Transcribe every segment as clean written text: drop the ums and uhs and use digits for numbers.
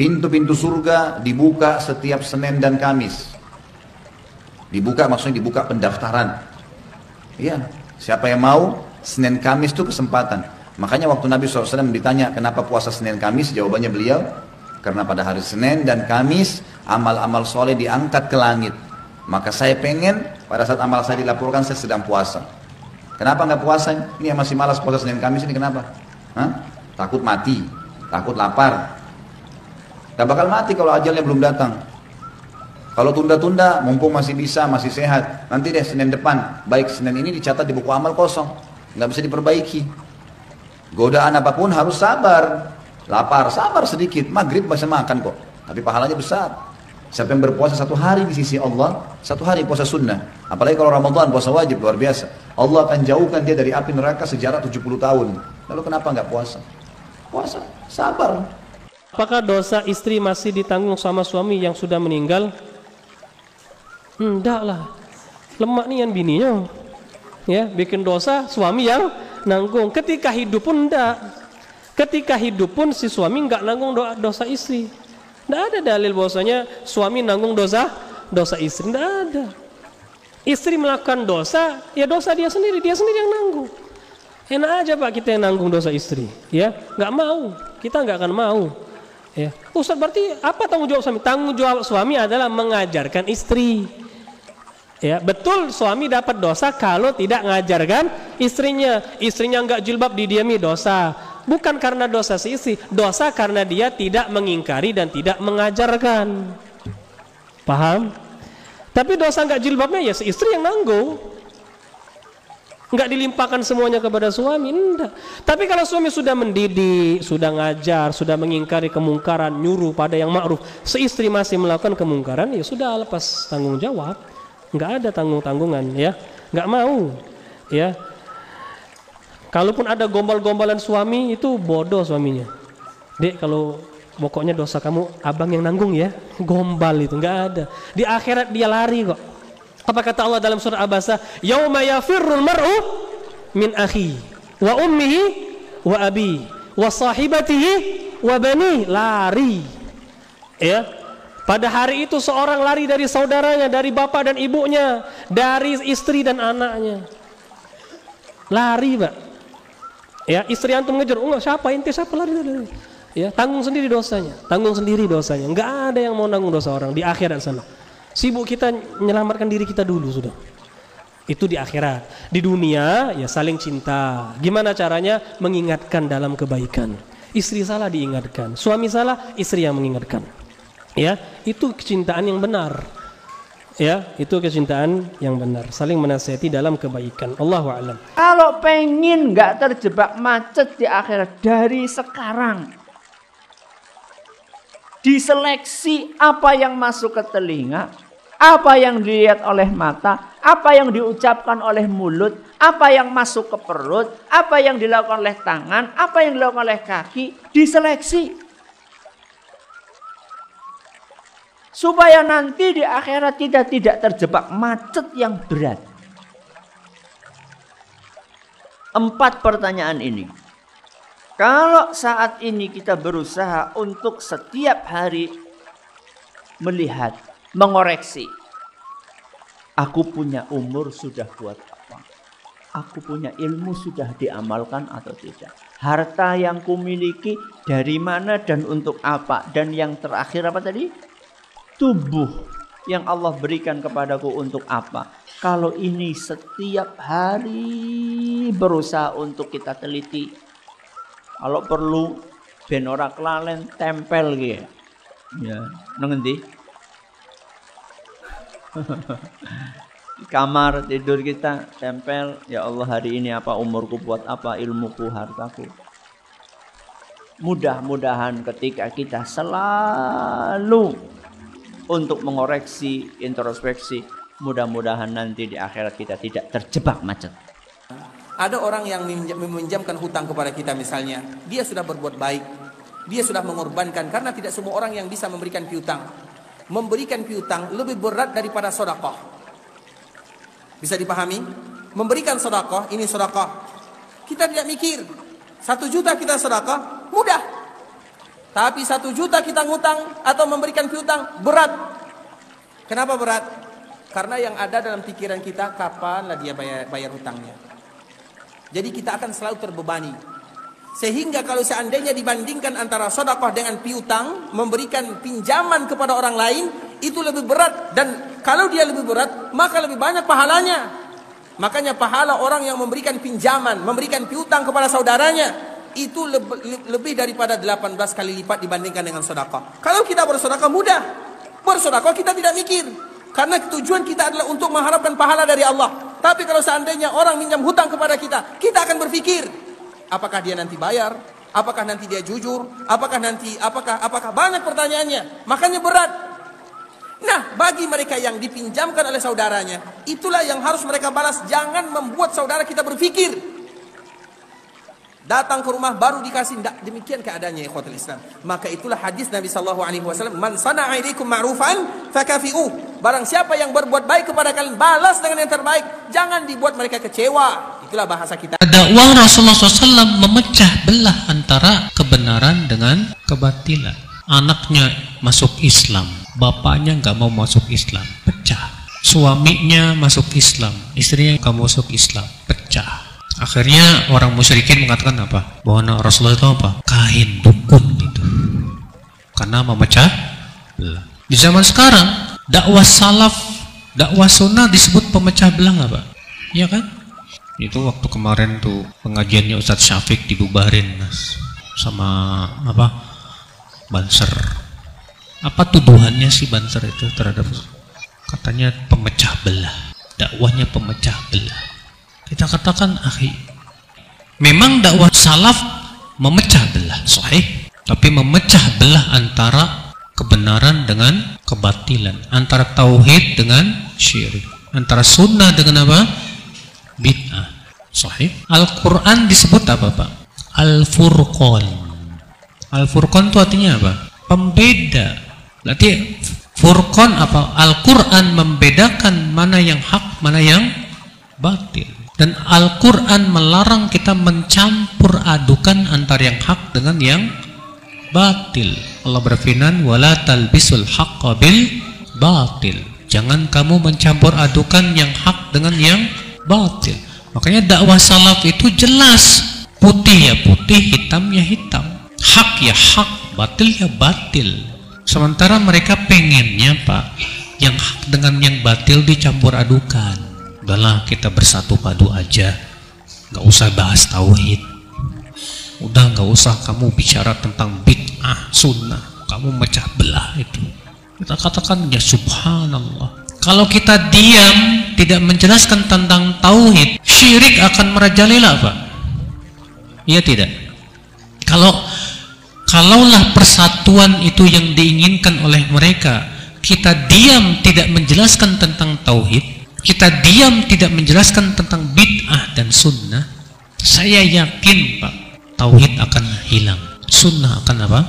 Pintu-pintu surga dibuka setiap Senin dan Kamis. Dibuka maksudnya dibuka pendaftaran. Iya, siapa yang mau, Senin Kamis itu kesempatan. Makanya waktu Nabi SAW ditanya kenapa puasa Senin Kamis, jawabannya beliau, karena pada hari Senin dan Kamis amal-amal soleh diangkat ke langit. Maka saya pengen pada saat amal saya dilaporkan saya sedang puasa. Kenapa nggak puasa? Ini yang masih malas puasa Senin Kamis ini kenapa? Hah? Takut mati, takut lapar. Gak bakal mati kalau ajalnya belum datang. Kalau tunda-tunda, mumpung masih bisa, masih sehat. Nanti deh Senin depan, baik Senin ini dicatat di buku amal kosong, nggak bisa diperbaiki. Godaan apapun harus sabar. Lapar, sabar sedikit. Maghrib bisa makan kok, tapi pahalanya besar. Siapa yang berpuasa 1 hari di sisi Allah, 1 hari puasa sunnah. Apalagi kalau Ramadan puasa wajib, luar biasa. Allah akan jauhkan dia dari api neraka sejarah 70 tahun. Lalu kenapa nggak puasa? Puasa, sabar. Apakah dosa istri masih ditanggung sama suami yang sudah meninggal? Enggak lah. Lemak nih yang bininya. Ya, bikin dosa suami yang nanggung. Ketika hidup pun enggak. Ketika hidup pun si suami enggak nanggung dosa istri. Enggak ada dalil bahwasanya suami nanggung dosa istri. Enggak ada. Istri melakukan dosa, ya dosa dia sendiri yang nanggung. Enak aja Pak kita yang nanggung dosa istri, ya. Enggak mau. Kita enggak akan mau. Ya. Ustaz, berarti apa tanggung jawab suami? Tanggung jawab suami adalah mengajarkan istri. Ya, betul suami dapat dosa kalau tidak mengajarkan istrinya. Istrinya enggak jilbab didiami dosa. Bukan karena dosa si istri, dosa karena dia tidak mengingkari dan tidak mengajarkan. Paham? Tapi dosa enggak jilbabnya ya si istri yang nanggung. Enggak dilimpahkan semuanya kepada suami, enggak. Tapi kalau suami sudah mendidik, sudah ngajar, sudah mengingkari kemungkaran, nyuruh pada yang ma'ruf, seistri masih melakukan kemungkaran, ya sudah lepas tanggung jawab. Enggak ada tanggung-tanggungan, ya. Enggak mau, ya. Kalaupun ada gombal-gombalan suami, itu bodoh suaminya. Dek, kalau pokoknya dosa kamu abang yang nanggung ya, gombal itu enggak ada. Di akhirat dia lari kok. Apa kata Allah dalam surah Abasa? Yauma yafirrul mar'u min akhi wa ummihi wa abi wa sahibatihi wa bani, lari. Ya. Pada hari itu seorang lari dari saudaranya, dari bapak dan ibunya, dari istri dan anaknya. Lari, Pak. Ya, istri antum ngejar, enggak siapa ente siapa lari. Ya, tanggung sendiri dosanya. Enggak ada yang mau nanggung dosa orang di akhirat sana. Sibuk kita menyelamatkan diri kita dulu sudah. Itu di akhirat. Di dunia ya saling cinta. Gimana caranya? Mengingatkan dalam kebaikan. Istri salah diingatkan, suami salah istri yang mengingatkan. Ya, itu kecintaan yang benar. Ya, itu kecintaan yang benar. Saling menasihati dalam kebaikan. Allahu a'lam. Kalau pengen nggak terjebak macet di akhirat dari sekarang, diseleksi apa yang masuk ke telinga, apa yang dilihat oleh mata, apa yang diucapkan oleh mulut, apa yang masuk ke perut, apa yang dilakukan oleh tangan, apa yang dilakukan oleh kaki, diseleksi. Supaya nanti di akhirat kita tidak terjebak macet yang berat. 4 pertanyaan ini. Kalau saat ini kita berusaha untuk setiap hari melihat, mengoreksi. Aku punya umur sudah buat apa? Aku punya ilmu sudah diamalkan atau tidak? Harta yang kumiliki dari mana dan untuk apa? Dan yang terakhir apa tadi? Tubuh yang Allah berikan kepadaku untuk apa? Kalau ini setiap hari berusaha untuk kita teliti. Kalau perlu ben ora kelalen tempel gitu. Ya, nang endi? Di kamar tidur kita tempel, ya Allah hari ini apa umurku buat apa, ilmuku, hartaku. Mudah-mudahan ketika kita selalu untuk mengoreksi, introspeksi, mudah-mudahan nanti di akhirat kita tidak terjebak macet. Ada orang yang meminjamkan hutang kepada kita misalnya, dia sudah berbuat baik, dia sudah mengorbankan, karena tidak semua orang yang bisa memberikan piutang. Memberikan piutang lebih berat daripada sedekah. Bisa dipahami? Memberikan sedekah, ini sedekah. Kita tidak mikir, 1 juta kita sedekah, mudah. Tapi 1 juta kita ngutang atau memberikan piutang, berat. Kenapa berat? Karena yang ada dalam pikiran kita, kapanlah dia bayar hutangnya. Jadi kita akan selalu terbebani. Sehingga kalau seandainya dibandingkan antara sedekah dengan piutang, memberikan pinjaman kepada orang lain, itu lebih berat. Dan kalau dia lebih berat, maka lebih banyak pahalanya. Makanya pahala orang yang memberikan pinjaman, memberikan piutang kepada saudaranya, itu lebih daripada 18 kali lipat dibandingkan dengan sedekah. Kalau kita bersedekah mudah, bersedekah kita tidak mikir. Karena tujuan kita adalah untuk mengharapkan pahala dari Allah. Tapi kalau seandainya orang minjam hutang kepada kita, kita akan berpikir, apakah dia nanti bayar? Apakah nanti dia jujur? Apakah banyak pertanyaannya. Makanya berat. Nah, bagi mereka yang dipinjamkan oleh saudaranya, itulah yang harus mereka balas. Jangan membuat saudara kita berpikir. Datang ke rumah baru dikasih, tidak demikian keadaannya, ikhwatul Islam. Maka itulah hadis Nabi SAW, man sana'a ilaikum ma'rufan fakafi'uh. Barang siapa yang berbuat baik kepada kalian, balas dengan yang terbaik. Jangan dibuat mereka kecewa. Itulah bahasa kita. Dakwah Rasulullah SAW memecah belah antara kebenaran dengan kebatilan. Anaknya masuk Islam, bapaknya nggak mau masuk Islam, pecah. Suaminya masuk Islam, istrinya nggak mau masuk Islam, pecah. Akhirnya orang musyrikin mengatakan apa? Bahwa Rasulullah itu apa? Kahin, dukun gitu. Karena memecah belah. Di zaman sekarang, dakwah salaf, dakwah sunnah disebut pemecah belah nggak Pak? Iya kan? Itu waktu kemarin tuh pengajiannya Ustadz Syafiq dibubarin Mas. Sama apa? Banser. Apa tuduhannya si Banser itu terhadap? Katanya pemecah belah. Dakwahnya pemecah belah. Kita katakan, akhi, memang dakwah salaf memecah belah, sahih, tapi memecah belah antara kebenaran dengan kebatilan, antara tauhid dengan syirik, antara sunnah dengan apa? Bid'ah, sahih. Al-Quran disebut apa Pak? Al-Furqan. Al-Furqan itu artinya apa? Pembeda. Berarti Furqan apa? Al-Quran membedakan mana yang hak, mana yang batil. Dan Al-Quran melarang kita mencampur adukan antara yang hak dengan yang batil. Allah berfirman, wala talbisul haqqa bil batil. Jangan kamu mencampur adukan yang hak dengan yang batil. Makanya dakwah salaf itu jelas, putih ya putih, hitam ya hitam, hak ya hak, batil ya batil. Sementara mereka pengennya Pak, yang hak dengan yang batil dicampur adukan. Udahlah, kita bersatu padu aja, nggak usah bahas tauhid, udah nggak usah kamu bicara tentang bid'ah sunnah, kamu mecah belah itu. Kita katakan ya subhanallah, kalau kita diam tidak menjelaskan tentang tauhid, syirik akan merajalela Pak. Iya tidak? Kalaulah persatuan itu yang diinginkan oleh mereka, kita diam tidak menjelaskan tentang tauhid, kita diam tidak menjelaskan tentang bid'ah dan sunnah, saya yakin Pak, tauhid akan hilang, sunnah akan apa?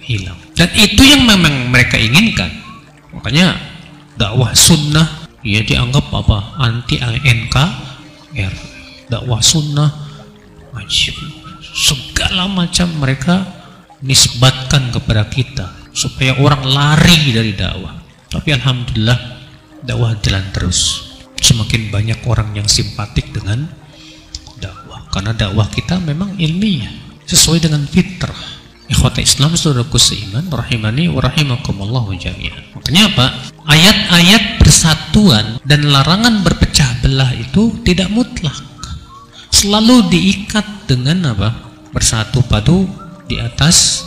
Hilang. Dan itu yang memang mereka inginkan. Makanya dakwah sunnah ya dianggap apa? Anti NKR. Dakwah sunnah wajib. Segala macam mereka nisbatkan kepada kita supaya orang lari dari dakwah. Tapi alhamdulillah dakwah jalan terus. Semakin banyak orang yang simpatik dengan dakwah, karena dakwah kita memang ilmiah, sesuai dengan fitrah. Ikhwata Islam, saudaraku seiman, rahimani wa rahimakumullah jami'an. Makanya apa? Ayat-ayat persatuan dan larangan berpecah belah itu tidak mutlak. Selalu diikat dengan apa? Bersatu padu di atas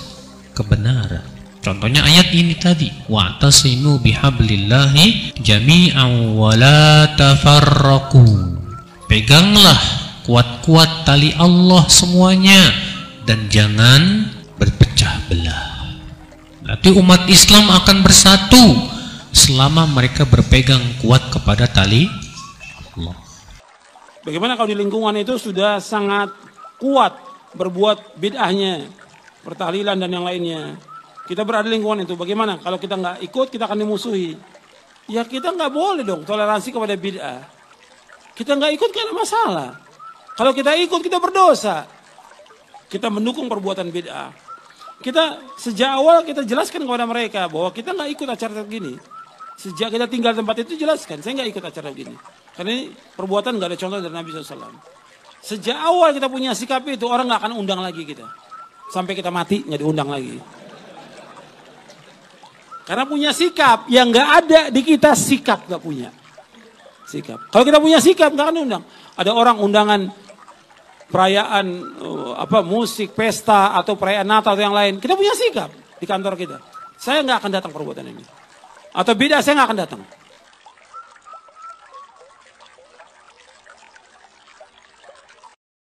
kebenaran. Contohnya ayat ini tadi, wa'tasimu bihablillahi jami'an wa la tafarraqu. Peganglah kuat-kuat tali Allah semuanya dan jangan berpecah belah. Berarti umat Islam akan bersatu selama mereka berpegang kuat kepada tali Allah. Bagaimana kalau di lingkungan itu sudah sangat kuat berbuat bid'ahnya, pertahlilan dan yang lainnya. Kita berada di lingkungan itu, bagaimana? Kalau kita nggak ikut, kita akan dimusuhi. Ya kita nggak boleh dong toleransi kepada bid'ah. Kita nggak ikut, nggak ada masalah. Kalau kita ikut, kita berdosa. Kita mendukung perbuatan bid'ah. kita sejak awal kita jelaskan kepada mereka bahwa kita nggak ikut acara begini. Sejak kita tinggal tempat itu jelaskan, saya nggak ikut acara begini. Karena ini perbuatan nggak ada contoh dari Nabi SAW. Sejak awal kita punya sikap itu, orang nggak akan undang lagi kita. Sampai kita mati nggak diundang lagi. Karena punya sikap yang nggak ada di kita, sikap nggak punya. Sikap. Kalau kita punya sikap nggak akan diundang. Ada orang undangan perayaan musik, pesta atau perayaan Natal atau yang lain. Kita punya sikap di kantor kita. Saya nggak akan datang perbuatan ini. Atau beda, saya nggak akan datang.